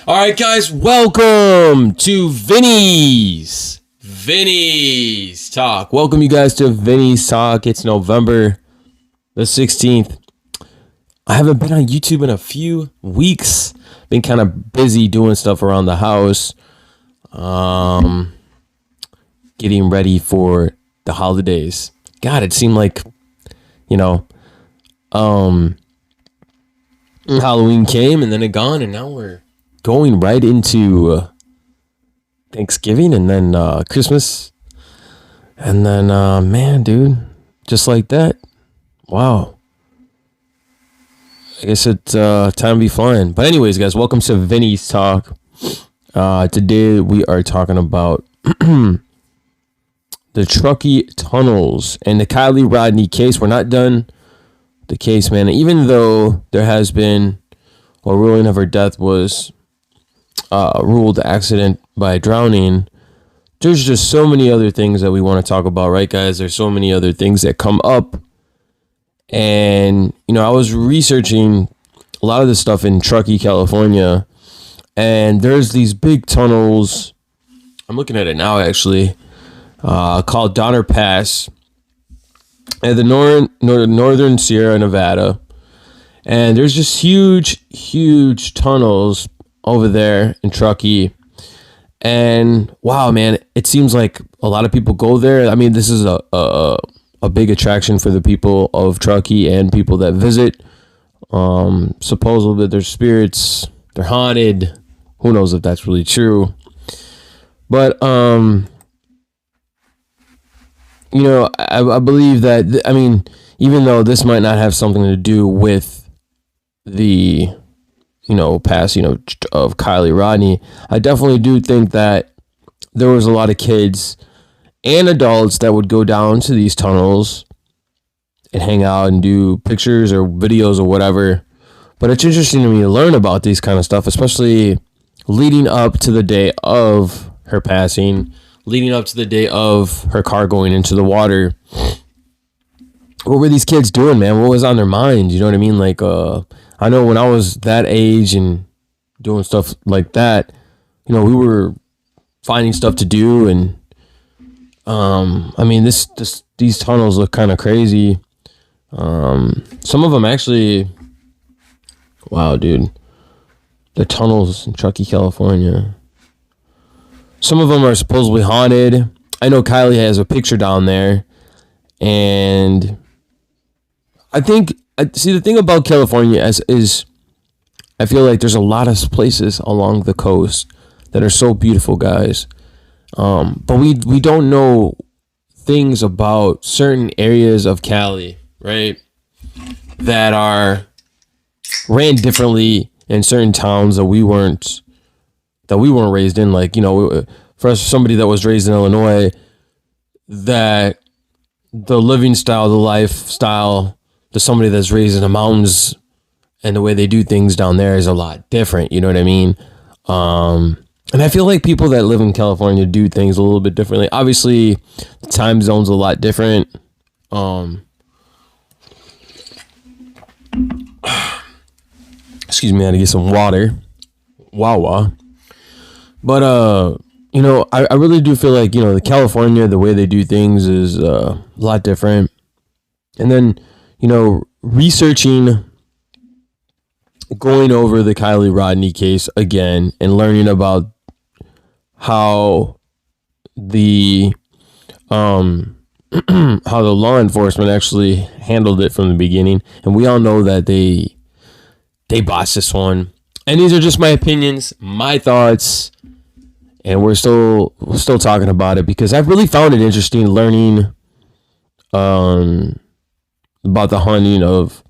All right, guys, welcome to Vinnies Talk. Welcome you guys to Vinnies Talk. It's November the 16th. I haven't been on YouTube in a few weeks. Been kind of busy doing stuff around the house. Getting ready for the holidays. God, it seemed like, Halloween came and then it gone, and now we're going right into Thanksgiving and then Christmas. And then, man, dude, just like that. Wow. I guess it's time to be flying. But anyways, guys, welcome to Vinnies Talk. Today we are talking about the Truckee tunnels and the Kiely Rodni case. We're not done the case, man. Even though there has been a ruling of her death was ruled accident by drowning, there's just so many other things that we want to talk about, right, guys? There's so many other things that come up. And, I was researching a lot of this stuff in Truckee, California, and there's these big tunnels. I'm looking at it now, actually, called Donner Pass at the northern Sierra Nevada. And there's just huge tunnels over there in Truckee. And wow, man, it seems like a lot of people go there. I mean, this is a big attraction for the people of Truckee and people that visit. Supposedly their spirits, they're haunted. Who knows if that's really true? But I believe that, even though this might not have something to do with the, passing of Kiely Rodni, I definitely do think that there was a lot of kids and adults that would go down to these tunnels and hang out and do pictures or videos or whatever. But it's interesting to me to learn about these kind of stuff, especially leading up to the day of her passing, leading up to the day of her car going into the water. What were these kids doing, man? What was on their mind? You know what I mean? Like, I know when I was that age and doing stuff like that, we were finding stuff to do. And, these tunnels look kind of crazy. Some of them actually, wow, dude, the tunnels in Truckee, California. Some of them are supposedly haunted. I know Kiely has a picture down there. And I think, the thing about California is I feel like there's a lot of places along the coast that are so beautiful, guys. But we don't know things about certain areas of Cali, right? That are ran differently in certain towns that we weren't raised in. Like, for us, somebody that was raised in Illinois, that the living style, the lifestyle, to somebody that's raised in the mountains and the way they do things down there is a lot different. You know what I mean? And I feel like people that live in California do things a little bit differently. Obviously, the time zone's a lot different. Excuse me, I had to get some water. Wow. But, I really do feel like, the California, the way they do things is a lot different. And then, researching, going over the Kiely Rodni case again and learning about how the how the law enforcement actually handled it from the beginning. And we all know that they botched this one. And these are just my opinions, my thoughts. And we're still talking about it because I've really found it interesting learning about the haunting of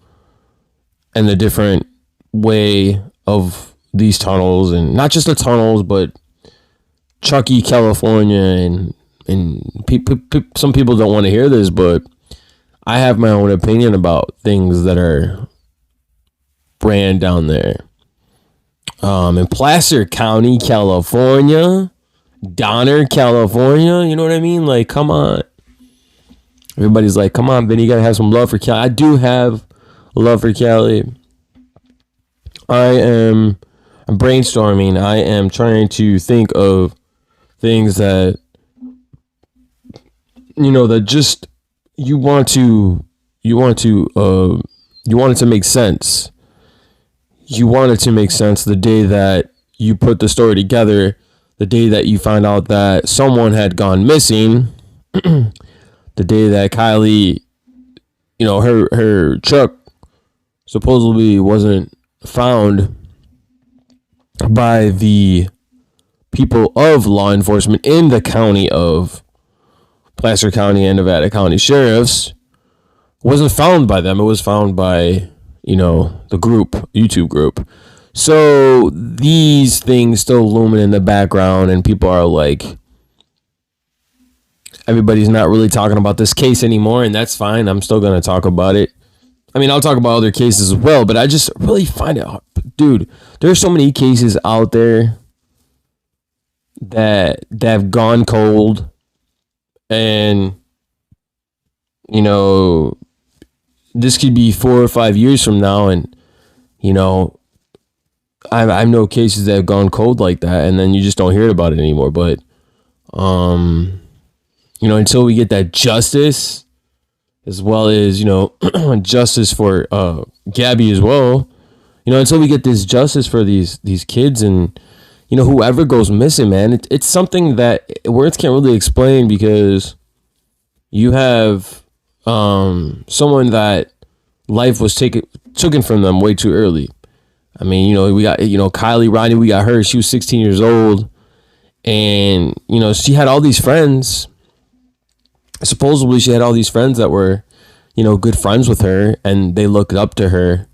and the different way of these tunnels, and not just the tunnels, but Truckee, California, and some people don't want to hear this, but I have my own opinion about things that are ran down there. In Placer County, California, Donner, California, you know what I mean? Like, come on. Everybody's like, come on, Vinny, you gotta have some love for Cali. I do have love for Cali. I am I'm brainstorming. I am trying to think of things that that just you want to you want to you want it to make sense. You want it to make sense the day that you put the story together, the day that you find out that someone had gone missing, the day that Kiely, her truck supposedly wasn't found by the people of law enforcement in the county of Placer County and Nevada County sheriffs. Wasn't found by them. It was found by, the group, YouTube group. So these things still looming in the background, and people are like, everybody's not really talking about this case anymore, and that's fine. I'm still going to talk about it. I mean, I'll talk about other cases as well, but I just really find it, dude, there's so many cases out there that have gone cold, and, this could be 4 or 5 years from now, and, I know cases that have gone cold like that, and then you just don't hear about it anymore. But, until we get that justice, as well as, justice for Gabby as well, until we get this justice for these kids and, whoever goes missing, man, it's something that words can't really explain, because you have someone that life was taken from them way too early. I mean, we got, Kiely, Rodni, we got her. She was 16 years old, and, she had all these friends. Supposedly she had all these friends that were, good friends with her, and they looked up to her.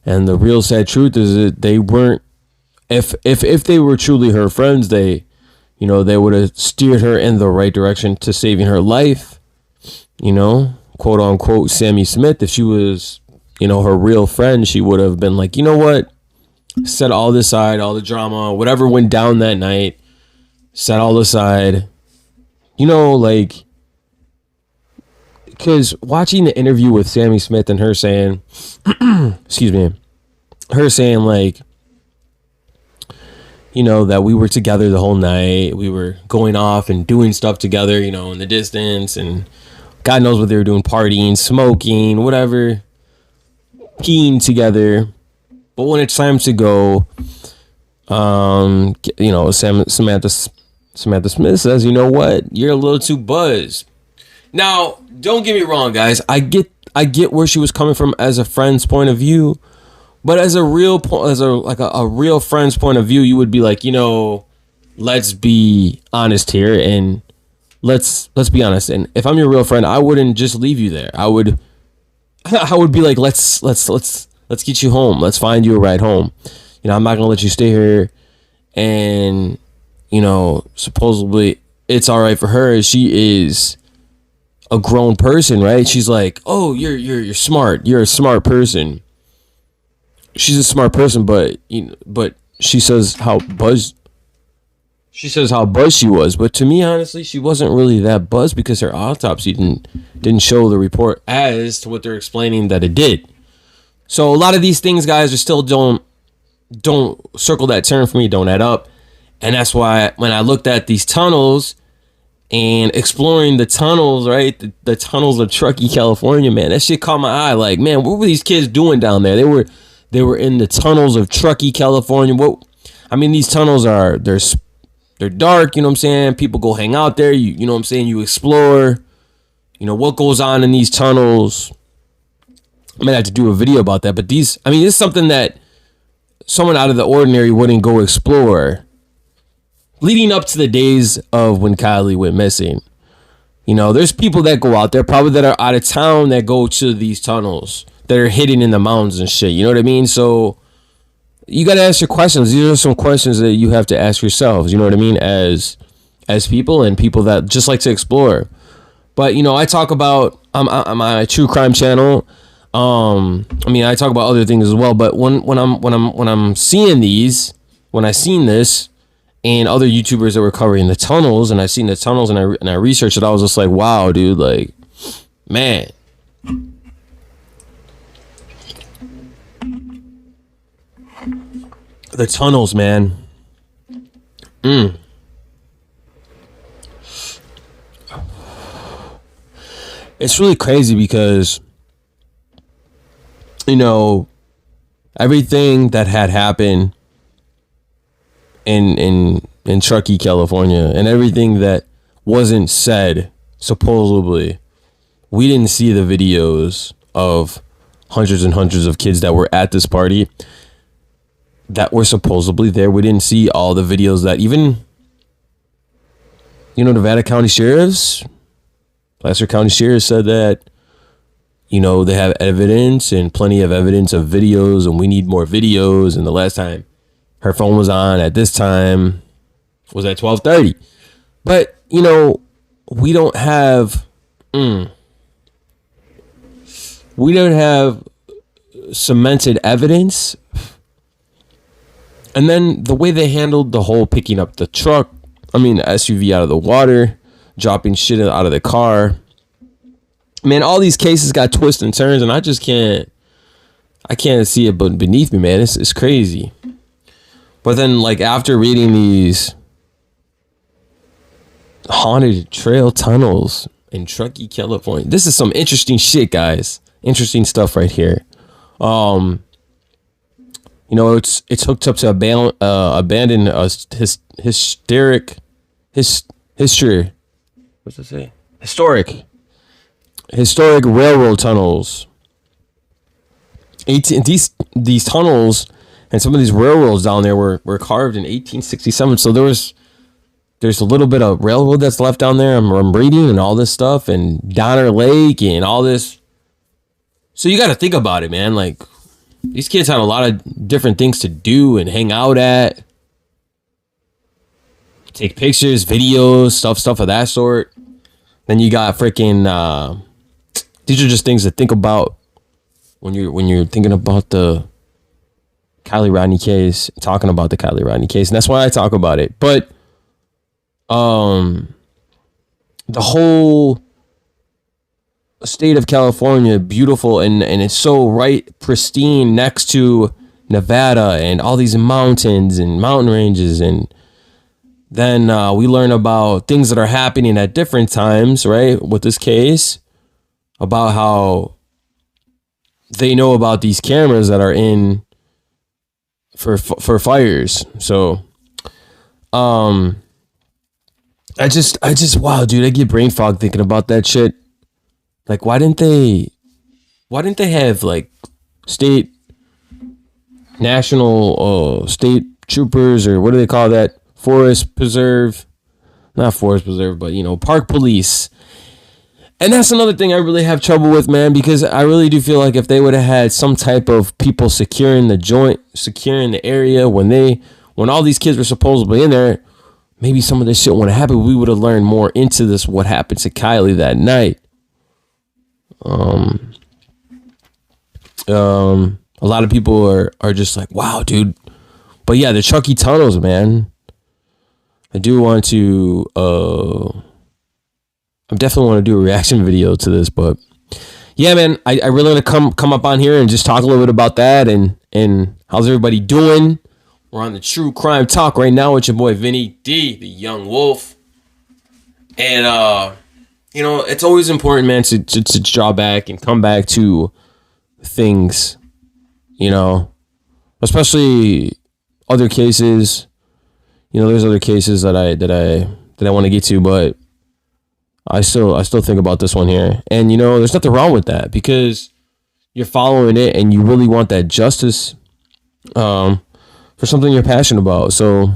And the real sad truth is that they weren't, if they were truly her friends, they would have steered her in the right direction to saving her life. Quote unquote, Sammy Smith, if she was, her real friend, she would have been like, you know what? Set all this aside, all the drama, whatever went down that night, set all aside. Because watching the interview with Sammy Smith and her saying, excuse me, her saying like, that we were together the whole night, we were going off and doing stuff together, in the distance, and God knows what they were doing, partying, smoking, whatever, peeing together. But when it's time to go, Samantha Smith says, you know what? You're a little too buzzed. Now, don't get me wrong, guys. I get where she was coming from as a friend's point of view, but as a real friend's point of view, you would be like, let's be honest here, and let's be honest. And if I'm your real friend, I wouldn't just leave you there. I would be like, let's get you home. Let's find you a ride home. I'm not gonna let you stay here. And supposedly it's all right for her. She is a grown person, right? She's like, oh, you're smart. You're a smart person. She's a smart person, but she says how buzzed she was. But to me, honestly, she wasn't really that buzzed, because her autopsy didn't show the report as to what they're explaining that it did. So a lot of these things, guys, are still don't circle that term for me, don't add up. And that's why when I looked at these tunnels and exploring the tunnels, right, the tunnels of Truckee, California, man, that shit caught my eye. Like, man, what were these kids doing down there? They were in the tunnels of Truckee, California. These tunnels they're dark, you know what I'm saying? People go hang out there, you know what I'm saying? You explore, what goes on in these tunnels. I might have to do a video about that, but this is something that someone out of the ordinary wouldn't go explore. Leading up to the days of when Kiely went missing, there's people that go out there, probably that are out of town, that go to these tunnels that are hidden in the mountains and shit. You know what I mean? So you got to ask your questions. These are some questions that you have to ask yourselves. You know what I mean? As people, and people that just like to explore. But I talk about I'm a true crime channel. I talk about other things as well. But when I'm seeing these, when I seen this, and other YouTubers that were covering the tunnels, and I seen the tunnels, and I researched it, I was just like, wow, dude, like, man. The tunnels, man. It's really crazy because, you know, everything that had happened in Truckee, California, and everything that wasn't said, supposedly, we didn't see the videos of hundreds and hundreds of kids that were at this party that were supposedly there. We didn't see all the videos that even, Nevada County Sheriffs, Placer County Sheriff said that, they have evidence and plenty of evidence of videos, and we need more videos. And the last time her phone was on at this time was at 12:30. But, we don't have cemented evidence. And then the way they handled the whole picking up the SUV out of the water, dropping shit out of the car. Man, all these cases got twists and turns, and I can't see it but beneath me, man. It's crazy. But then, like, after reading these haunted trail tunnels in Truckee, California, this is some interesting shit, guys. Interesting stuff right here. It's hooked up to abandoned historic railroad tunnels. These tunnels and some of these railroads down there were carved in 1867. So there's a little bit of railroad that's left down there. I'm reading and all this stuff, and Donner Lake and all this. So you got to think about it, man. Like, these kids had a lot of different things to do and hang out at, take pictures, videos, stuff of that sort. Then you got freaking. These are just things to think about when you're thinking about the Kiely Rodni case, talking about the Kiely Rodni case, and that's why I talk about it. But the whole state of California, beautiful, and it's so pristine next to Nevada and all these mountains and mountain ranges. And then we learn about things that are happening at different times, right? With this case, about how they know about these cameras that are in for fires. So, I just, wow, dude, I get brain fog thinking about that shit. Like, why didn't they have, like, state troopers, or what do they call that? Not forest preserve, but, park police. And that's another thing I really have trouble with, man, because I really do feel like if they would have had some type of people securing the joint, securing the area when all these kids were supposedly in there, maybe some of this shit wouldn't happen. We would have learned more into this, what happened to Kiely that night. A lot of people are just like, wow, dude. But yeah, the Truckee tunnels, man. I do want to, I definitely want to do a reaction video to this, but yeah, man, I really want to come up on here and just talk a little bit about that, and how's everybody doing? We're on the True Crime Talk right now with your boy Vinny D, the Young Wolf. And it's always important, man, to draw back and come back to things, especially other cases. There's other cases that I want to get to, but I still think about this one here. And there's nothing wrong with that, because you're following it and you really want that justice for something you're passionate about. So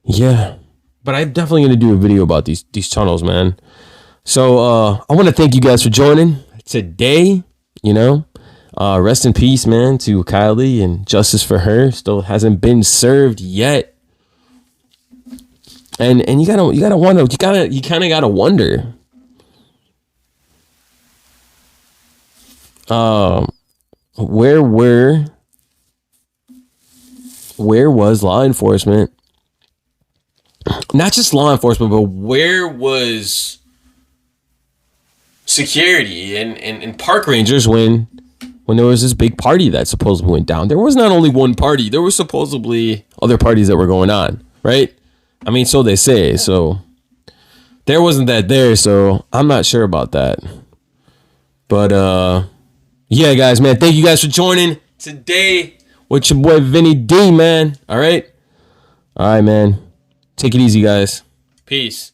yeah. But I'm definitely going to do a video about these tunnels, man. So I want to thank you guys for joining today. Rest in peace, man, to Kiely, and justice for her still hasn't been served yet. And you kind of gotta wonder. Where was law enforcement? Not just law enforcement, but where was security and park rangers when when there was this big party that supposedly went down. There was not only one party. There were supposedly other parties that were going on, right? I mean, so they say. So there wasn't that there, so I'm not sure about that. But yeah, guys, man, thank you guys for joining today with your boy Vinny D, man. All right, man. Take it easy, guys. Peace.